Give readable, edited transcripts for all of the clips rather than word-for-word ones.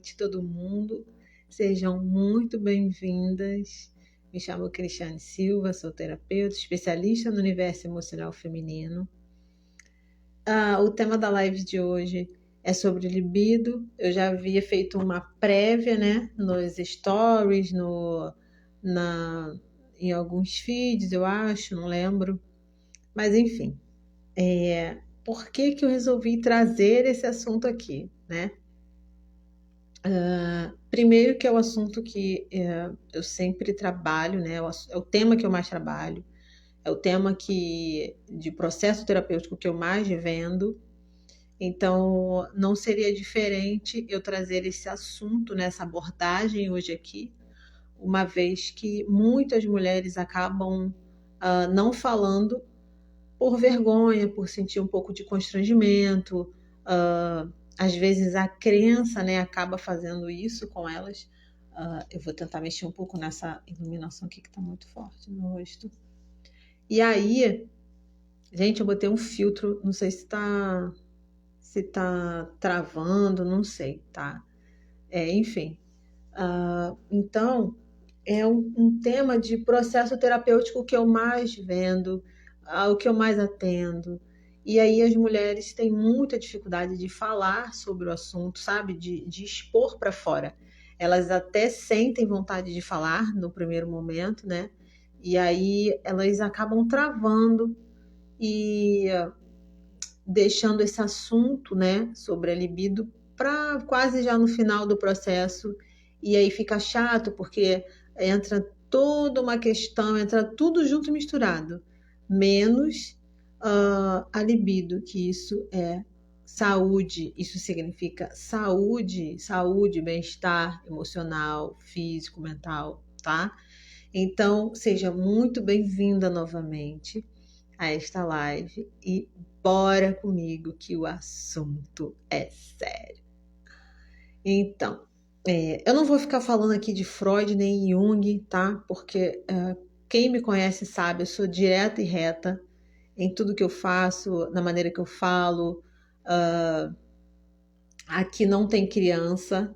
noite, todo mundo. Sejam muito bem-vindas. Me chamo Cristiane Silva, sou terapeuta, especialista no universo emocional feminino. O tema da live de hoje é sobre libido. Eu já havia feito uma prévia, né, nos stories, em alguns feeds, eu acho, não lembro. Mas enfim, por que eu resolvi trazer esse assunto aqui, né? Primeiro que é o assunto que eu sempre trabalho, né? É o tema que eu mais trabalho, é o tema de processo terapêutico que eu mais vendo. Então, não seria diferente eu trazer esse assunto, né, essa abordagem hoje aqui, uma vez que muitas mulheres acabam não falando por vergonha, por sentir um pouco de constrangimento. Às vezes a crença, né, acaba fazendo isso com elas. Eu vou tentar mexer um pouco nessa iluminação aqui que está muito forte no rosto. E aí, gente, eu botei um filtro, não sei se tá travando, não sei, tá? Enfim. Então, é um tema de processo terapêutico que eu mais vendo, o que eu mais atendo. E aí as mulheres têm muita dificuldade de falar sobre o assunto, sabe? De expor para fora. Elas até sentem vontade de falar no primeiro momento, né? E aí elas acabam travando e deixando esse assunto, né, sobre a libido para quase já no final do processo. E aí fica chato porque entra toda uma questão, entra tudo junto e misturado, menos a libido, que isso é saúde, isso significa saúde, bem-estar emocional, físico, mental, tá? Então, seja muito bem-vinda novamente a esta live e bora comigo que o assunto é sério. Então, eu não vou ficar falando aqui de Freud nem Jung, tá? Porque quem me conhece sabe, eu sou direta e reta em tudo que eu faço, na maneira que eu falo. Aqui não tem criança,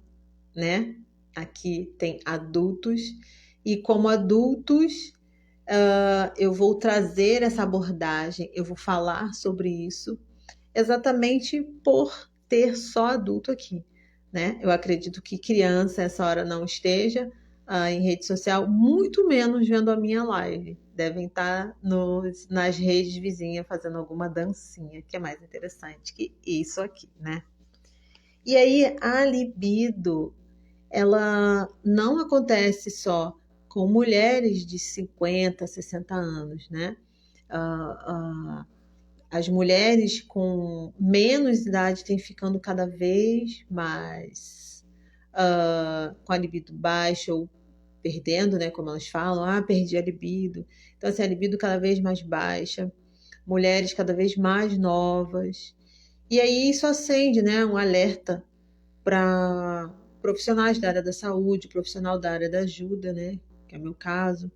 né? Aqui tem adultos. E como adultos, eu vou trazer essa abordagem, eu vou falar sobre isso, exatamente por ter só adulto aqui, né? Eu acredito que criança essa hora não esteja em rede social, muito menos vendo a minha live. Devem estar nas redes vizinhas fazendo alguma dancinha, que é mais interessante que isso aqui, né? E aí, a libido, ela não acontece só com mulheres de 50, 60 anos, né? As mulheres com menos idade têm ficando cada vez mais com a libido baixa ou perdendo, né? Como elas falam, perdi a libido. Então, assim, a libido cada vez mais baixa, mulheres cada vez mais novas. E aí isso acende, né, um alerta para profissionais da área da saúde, profissional da área da ajuda, né, que é o meu caso.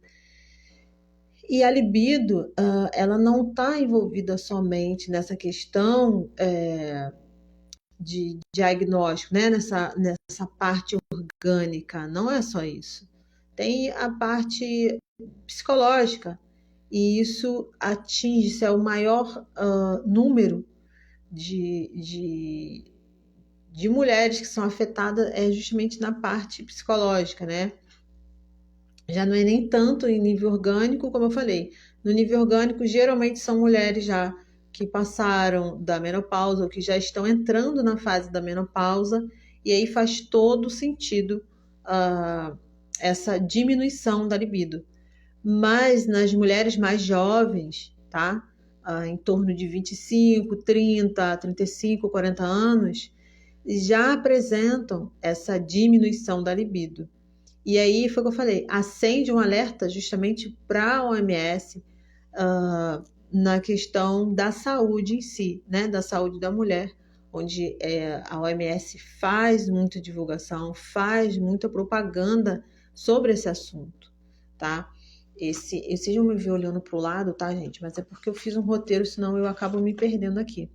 E a libido, ela não está envolvida somente nessa questão de diagnóstico, né, nessa parte orgânica, não é só isso. Tem a parte psicológica, e isso atinge-se ao maior número de mulheres que são afetadas justamente na parte psicológica, né? Já não é nem tanto em nível orgânico, como eu falei. No nível orgânico, geralmente são mulheres já que passaram da menopausa ou que já estão entrando na fase da menopausa, e aí faz todo sentido essa diminuição da libido. Mas nas mulheres mais jovens, tá? Em torno de 25, 30, 35, 40 anos, já apresentam essa diminuição da libido. E aí foi o que eu falei, acende um alerta justamente para a OMS na questão da saúde em si, né? Da saúde da mulher, onde a OMS faz muita divulgação, faz muita propaganda sobre esse assunto, tá? Vocês vão me ver olhando para o lado, tá, gente? Mas é porque eu fiz um roteiro, senão eu acabo me perdendo aqui.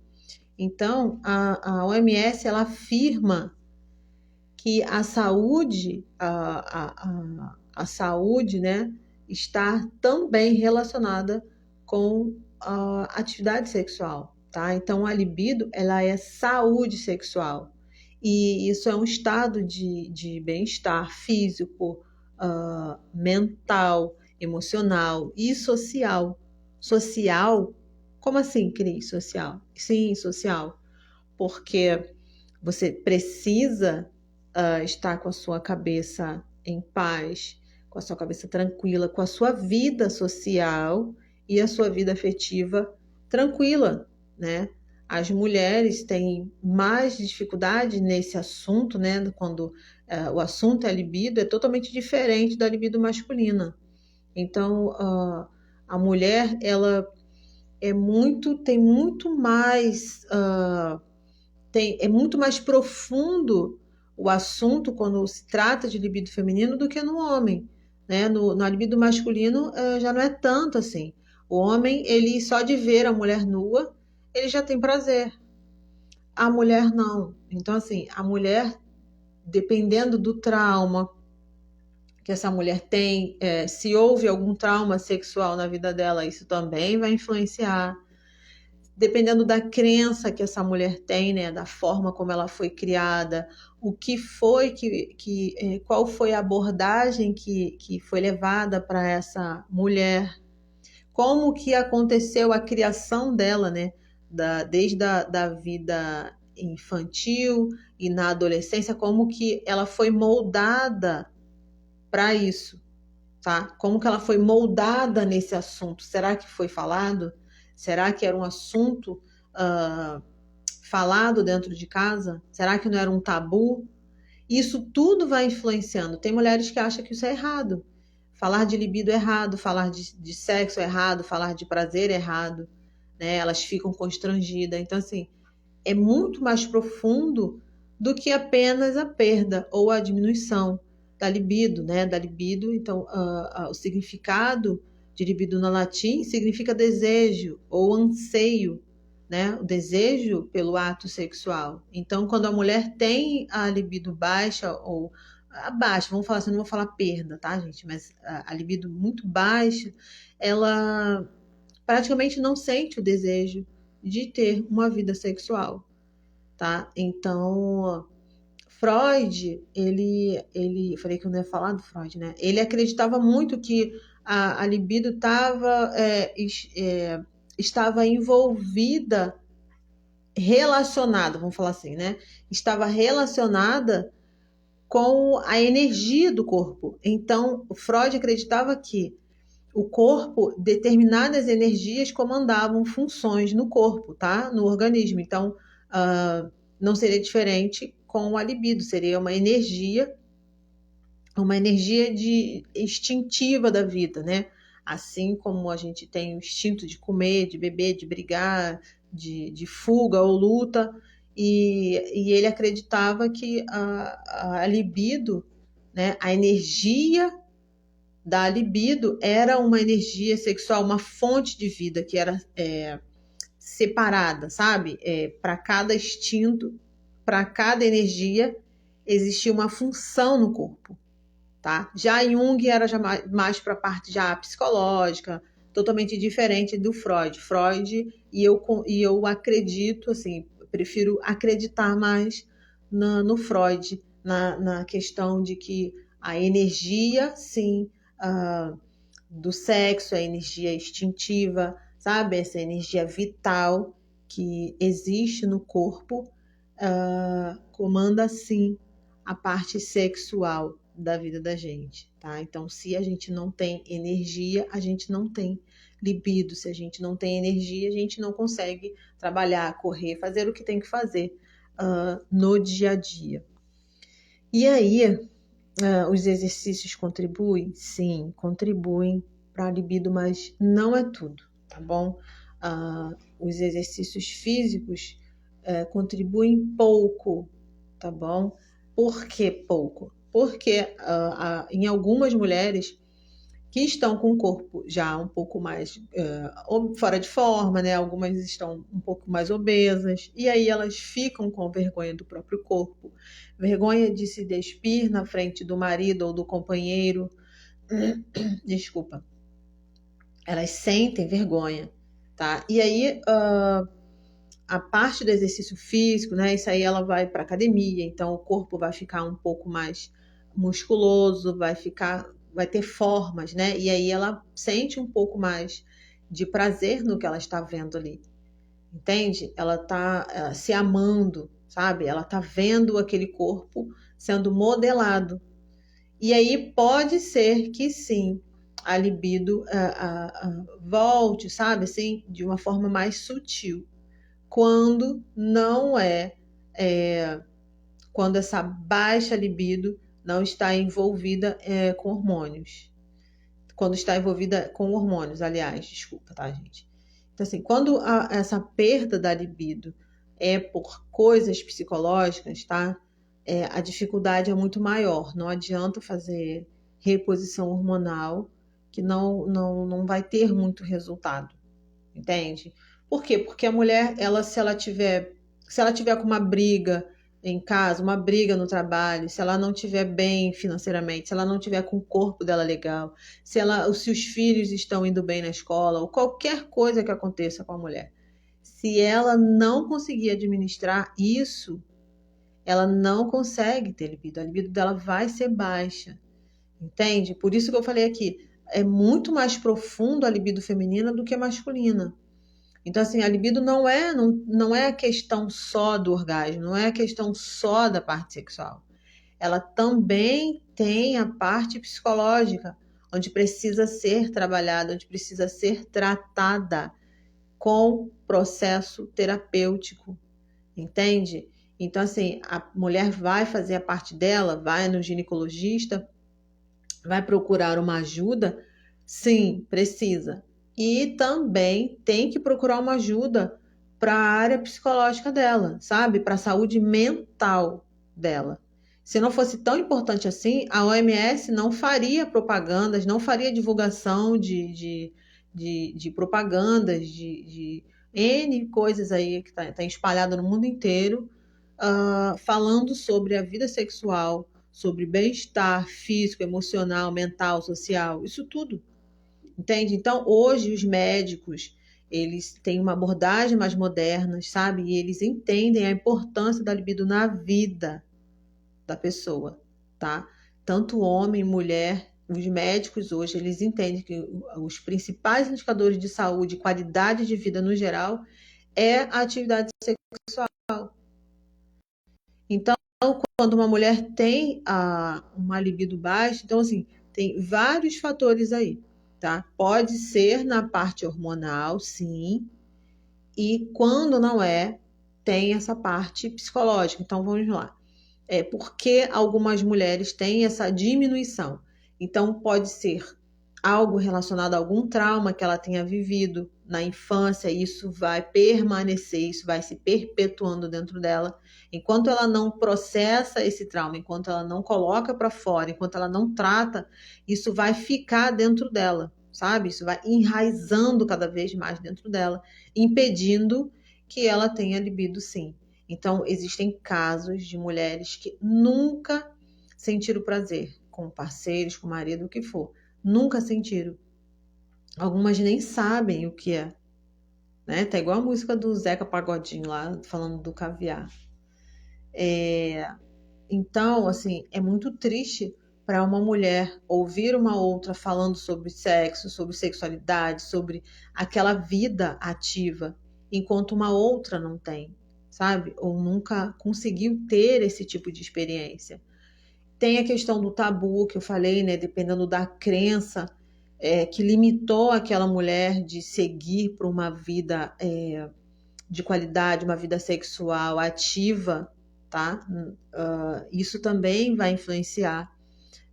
Então, a OMS, ela afirma que a saúde, a saúde, né, está também relacionada com a atividade sexual, tá? Então, a libido, ela é saúde sexual. E isso é um estado de bem-estar físico, mental, emocional e social. Social? Como assim, Cris? Social? Sim, social. Porque você precisa estar com a sua cabeça em paz, com a sua cabeça tranquila, com a sua vida social e a sua vida afetiva tranquila, né? As mulheres têm mais dificuldade nesse assunto, né? Quando o assunto é libido, é totalmente diferente da libido masculina. Então, a mulher, ela tem muito mais é muito mais profundo o assunto quando se trata de libido feminino do que no homem, né? No libido masculino já não é tanto assim. O homem, ele só de ver a mulher nua, ele já tem prazer. A mulher não. Então, assim, a mulher, dependendo do trauma que essa mulher tem, se houve algum trauma sexual na vida dela, isso também vai influenciar. Dependendo da crença que essa mulher tem, né, da forma como ela foi criada, o que foi qual foi a abordagem que foi levada para essa mulher, como que aconteceu a criação dela, né, desde da vida infantil e na adolescência, como que ela foi moldada para isso, tá? Como que ela foi moldada nesse assunto? Será que foi falado? Será que era um assunto uh, falado dentro de casa? Será que não era um tabu? Isso tudo vai influenciando. Tem mulheres que acham que isso é errado. Falar de libido é errado, falar de sexo é errado, falar de prazer é errado, né? Elas ficam constrangidas. Então, assim, é muito mais profundo do que apenas a perda ou a diminuição da libido, né? Da libido, então, o significado de libido no latim significa desejo ou anseio, né? O desejo pelo ato sexual. Então, quando a mulher tem a libido baixa ou baixa, vamos falar assim, não vou falar perda, tá, gente? Mas a libido muito baixa, ela praticamente não sente o desejo de ter uma vida sexual, tá? Então, Freud, eu falei que eu não ia falar do Freud, né? Ele acreditava muito que a libido estava envolvida, relacionada, vamos falar assim, né? Estava relacionada com a energia do corpo. Então, Freud acreditava que o corpo, determinadas energias comandavam funções no corpo, tá? No organismo. Então, não seria diferente com a libido, seria uma energia instintiva da vida, né? Assim como a gente tem o instinto de comer, de beber, de brigar, de fuga ou luta, e ele acreditava que a libido, né, a energia da libido era uma energia sexual, uma fonte de vida que era separada, sabe? Para cada instinto, para cada energia, existia uma função no corpo, tá? Já Jung era já mais para a parte já psicológica, totalmente diferente do Freud. Freud, e eu acredito, assim, prefiro acreditar mais no Freud, na questão de que a energia, sim, do sexo, a energia instintiva, sabe? Essa energia vital que existe no corpo, comanda, sim, a parte sexual da vida da gente, tá? Então, se a gente não tem energia, a gente não tem libido. Se a gente não tem energia, a gente não consegue trabalhar, correr, fazer o que tem que fazer no dia a dia. E aí, os exercícios contribuem? Sim, contribuem para a libido, mas não é tudo, tá bom? Os exercícios físicos contribuem pouco, tá bom? Por que pouco? Porque em algumas mulheres que estão com o corpo já um pouco mais fora de forma, né? Algumas estão um pouco mais obesas, e aí elas ficam com vergonha do próprio corpo, vergonha de se despir na frente do marido ou do companheiro. Desculpa. Elas sentem vergonha, tá? E aí, a parte do exercício físico, né? Isso aí ela vai para academia, então o corpo vai ficar um pouco mais musculoso, vai ter formas, né? E aí ela sente um pouco mais de prazer no que ela está vendo ali, entende? Ela tá se amando, sabe? Ela tá vendo aquele corpo sendo modelado. E aí pode ser que sim, a libido volte, sabe? Assim, de uma forma mais sutil quando não quando essa baixa libido não está envolvida com hormônios. Quando está envolvida com hormônios, aliás, desculpa, tá, gente? Então, assim, quando essa perda da libido é por coisas psicológicas, tá? A dificuldade é muito maior. Não adianta fazer reposição hormonal, que não vai ter muito resultado, entende? Por quê? Porque a mulher, se ela tiver com uma briga em casa, uma briga no trabalho, se ela não tiver bem financeiramente, se ela não tiver com o corpo dela legal, se os filhos estão indo bem na escola, ou qualquer coisa que aconteça com a mulher, se ela não conseguir administrar isso, ela não consegue ter libido. A libido dela vai ser baixa, entende? Por isso que eu falei aqui, é muito mais profundo a libido feminina do que a masculina. Então, assim, a libido não é a questão só do orgasmo, não é a questão só da parte sexual. Ela também tem a parte psicológica, onde precisa ser trabalhada, onde precisa ser tratada com processo terapêutico, entende? Então, assim, a mulher vai fazer a parte dela, vai no ginecologista, vai procurar uma ajuda? Sim, precisa. E também tem que procurar uma ajuda para a área psicológica dela, sabe? Para a saúde mental dela. Se não fosse tão importante assim, a OMS não faria propagandas, não faria divulgação de propagandas, de N coisas aí que tá espalhada no mundo inteiro, falando sobre a vida sexual, sobre bem-estar físico, emocional, mental, social, isso tudo, entende? Então, hoje os médicos, eles têm uma abordagem mais moderna, sabe? E eles entendem a importância da libido na vida da pessoa, tá? Tanto homem, mulher, os médicos hoje, eles entendem que os principais indicadores de saúde e qualidade de vida no geral é a atividade sexual. Então, quando uma mulher tem uma libido baixa, então, assim, tem vários fatores aí, tá? Pode ser na parte hormonal, sim, e quando não é, tem essa parte psicológica. Então, vamos lá. Por que algumas mulheres têm essa diminuição? Então, pode ser algo relacionado a algum trauma que ela tenha vivido na infância, isso vai permanecer, isso vai se perpetuando dentro dela. Enquanto ela não processa esse trauma, enquanto ela não coloca para fora, enquanto ela não trata, isso vai ficar dentro dela, sabe? Isso vai enraizando cada vez mais dentro dela, impedindo que ela tenha libido, sim. Então, existem casos de mulheres que nunca sentiram prazer com parceiros, com marido, o que for. Nunca sentiram. Algumas nem sabem o que é, né? Tá igual a música do Zeca Pagodinho lá, falando do caviar. Então, assim, é muito triste para uma mulher ouvir uma outra falando sobre sexo, sobre sexualidade, sobre aquela vida ativa, enquanto uma outra não tem, sabe? Ou nunca conseguiu ter esse tipo de experiência. Tem a questão do tabu que eu falei, né? Dependendo da crença que limitou aquela mulher de seguir para uma vida de qualidade, uma vida sexual ativa, tá? Isso também vai influenciar.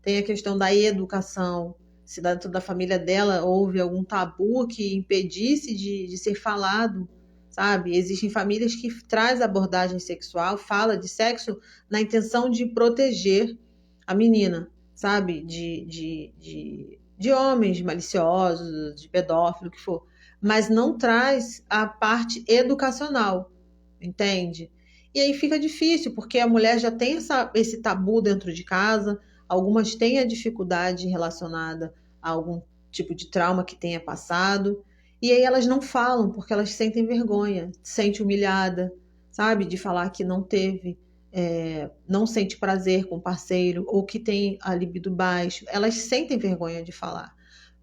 Tem a questão da educação. Se dentro da família dela houve algum tabu que impedisse de ser falado, sabe? Existem famílias que traz abordagem sexual, fala de sexo na intenção de proteger a menina, sabe? de homens maliciosos, de pedófilo, o que for, mas não traz a parte educacional, entende? E aí fica difícil, porque a mulher já tem esse tabu dentro de casa, algumas têm a dificuldade relacionada a algum tipo de trauma que tenha passado, e aí elas não falam, porque elas sentem vergonha, se sente humilhada, sabe? De falar que não teve, não sente prazer com o parceiro, ou que tem a libido baixo, elas sentem vergonha de falar.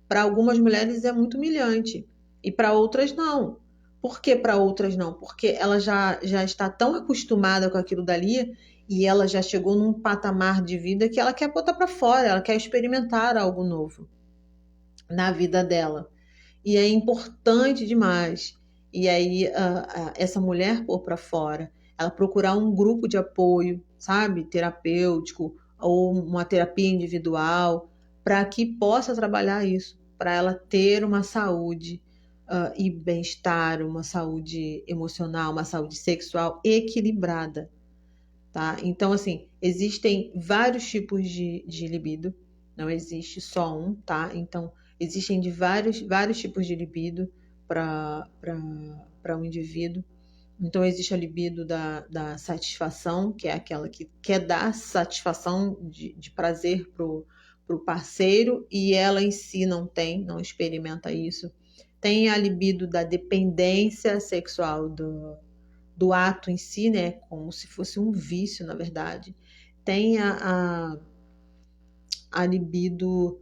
Para algumas mulheres é muito humilhante, e para outras não. Por que para outras não? Porque ela já está tão acostumada com aquilo dali e ela já chegou num patamar de vida que ela quer botar para fora, ela quer experimentar algo novo na vida dela. E é importante demais. E aí, essa mulher pôr para fora, ela procurar um grupo de apoio, sabe, terapêutico, ou uma terapia individual, para que possa trabalhar isso, para ela ter uma saúde e bem-estar, uma saúde emocional, uma saúde sexual equilibrada, tá? Então, assim, existem vários tipos de libido, não existe só um, tá? Então, existem de vários tipos de libido para um indivíduo. Então, existe a libido da satisfação, que é aquela que quer dar satisfação de prazer pro parceiro e ela em si não tem, não experimenta isso. Tem a libido da dependência sexual do ato em si, né? Como se fosse um vício, na verdade. Tem a libido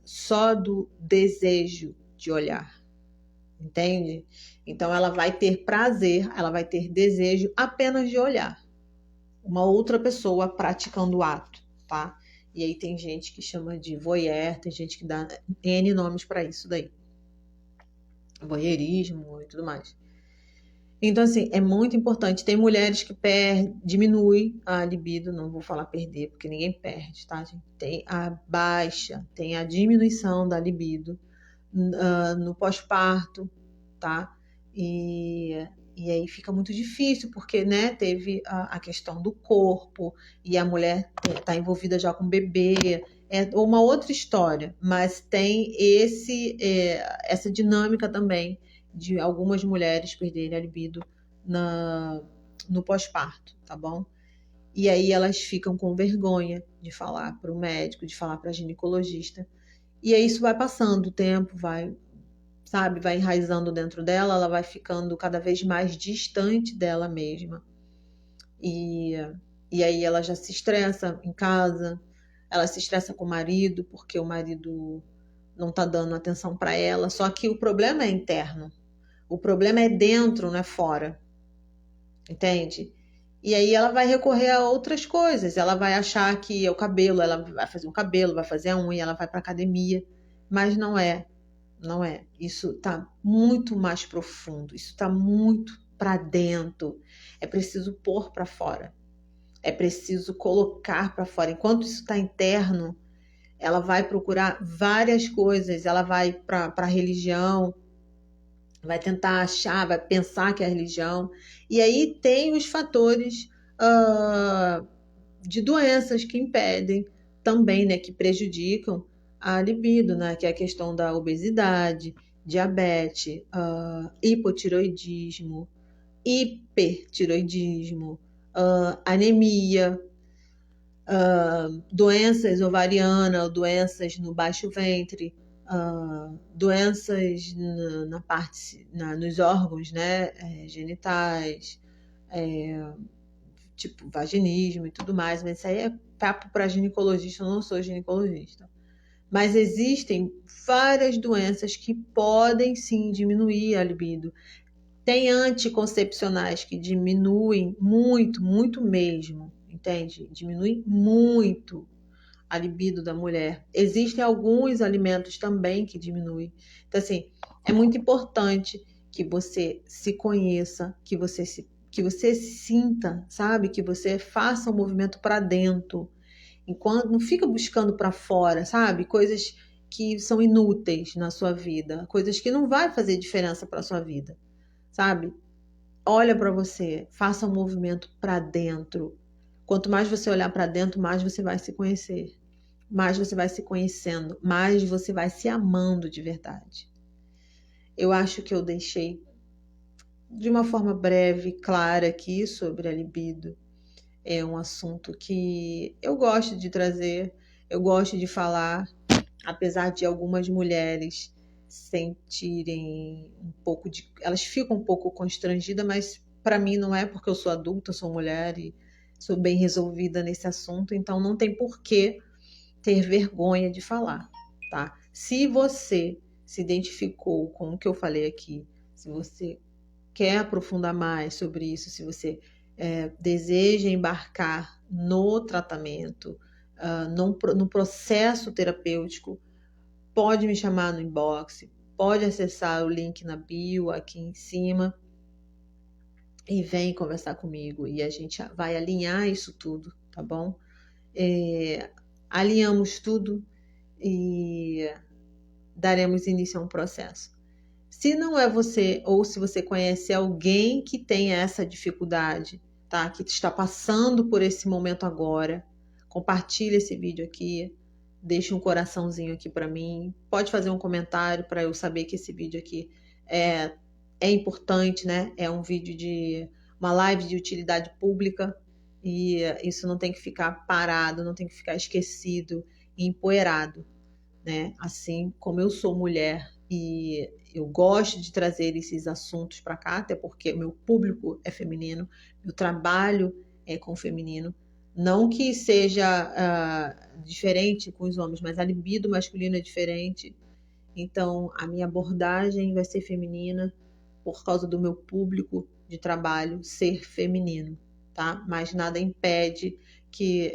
só do desejo de olhar, entende? Então ela vai ter prazer, ela vai ter desejo apenas de olhar uma outra pessoa praticando o ato, tá? E aí tem gente que chama de voyeur, tem gente que dá N nomes para isso daí. Voyeurismo e tudo mais. Então, assim, é muito importante. Tem mulheres que diminui a libido, não vou falar perder, porque ninguém perde, tá, gente? Tem a baixa, tem a diminuição da libido no pós-parto, tá? E aí fica muito difícil, porque, né, teve a questão do corpo, e a mulher tá envolvida já com o bebê, é uma outra história, mas tem essa dinâmica também de algumas mulheres perderem a libido no pós-parto, tá bom? E aí elas ficam com vergonha de falar para o médico, de falar para a ginecologista. E aí isso vai passando, o tempo vai, sabe, vai enraizando dentro dela, ela vai ficando cada vez mais distante dela mesma. E aí ela já se estressa em casa, ela se estressa com o marido, porque o marido não tá dando atenção para ela. Só que o problema é interno. O problema é dentro, não é fora. Entende? E aí ela vai recorrer a outras coisas. Ela vai achar que é o cabelo, ela vai fazer um cabelo, vai fazer a unha, ela vai para academia. Mas não é. Não é. Isso tá muito mais profundo. Isso tá muito para dentro. É preciso pôr para fora. É preciso colocar para fora. Enquanto isso está interno, ela vai procurar várias coisas. Ela vai para a religião, vai tentar achar, vai pensar que é a religião. E aí tem os fatores de doenças que impedem também, né, que prejudicam a libido, né, que é a questão da obesidade, diabetes, hipotiroidismo, hipertiroidismo, anemia, doenças ovarianas, doenças no baixo ventre, doenças na parte, nos órgãos, né, genitais, tipo vaginismo e tudo mais, mas isso aí é papo para ginecologista, eu não sou ginecologista. Mas existem várias doenças que podem sim diminuir a libido. Tem anticoncepcionais que diminuem muito, muito mesmo, entende? Diminui muito a libido da mulher. Existem alguns alimentos também que diminuem. Então, assim, é muito importante que você se conheça, que você sinta, sabe? Que você faça um movimento para dentro. Enquanto não fica buscando para fora, sabe? Coisas que são inúteis na sua vida, coisas que não vai fazer diferença para sua vida, sabe? Olha para você, faça um movimento para dentro. Quanto mais você olhar para dentro, mais você vai se conhecer. mais você vai se conhecendo, mais você vai se amando de verdade. Eu acho que eu deixei de uma forma breve, clara aqui sobre a libido. É um assunto que eu gosto de trazer, eu gosto de falar, apesar de algumas mulheres sentirem um pouco de. Elas ficam um pouco constrangidas, mas para mim não é, porque eu sou adulta, sou mulher e sou bem resolvida nesse assunto, então não tem por que ter vergonha de falar, tá? Se você se identificou com o que eu falei aqui, se você quer aprofundar mais sobre isso, se você deseja embarcar no tratamento, no processo terapêutico, pode me chamar no inbox, pode acessar o link na bio aqui em cima e vem conversar comigo e a gente vai alinhar isso tudo, tá bom? Alinhamos tudo e daremos início a um processo. Se não é você, ou se você conhece alguém que tem essa dificuldade, tá? Que está passando por esse momento agora, compartilha esse vídeo aqui, deixa um coraçãozinho aqui para mim, pode fazer um comentário para eu saber que esse vídeo aqui é importante, né? É um vídeo de uma live de utilidade pública e isso não tem que ficar parado, não tem que ficar esquecido e empoeirado, né? Assim como eu sou mulher e eu gosto de trazer esses assuntos para cá, até porque meu público é feminino, meu trabalho é com o feminino. Não que seja diferente com os homens, mas a libido masculina é diferente. Então, a minha abordagem vai ser feminina por causa do meu público de trabalho ser feminino, tá? Mas nada impede que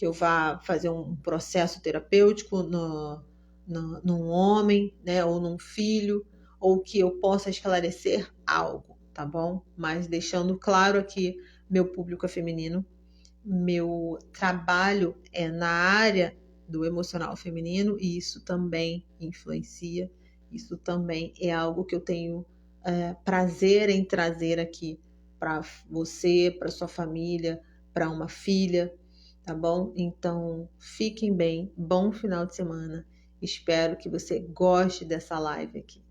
eu vá fazer um processo terapêutico num homem, né, ou num filho, ou que eu possa esclarecer algo, tá bom? Mas deixando claro aqui, meu público é feminino, meu trabalho é na área do emocional feminino e isso também influencia, isso também é algo que eu tenho prazer em trazer aqui para você, para sua família, para uma filha, tá bom? Então, fiquem bem, bom final de semana. Espero que você goste dessa live aqui.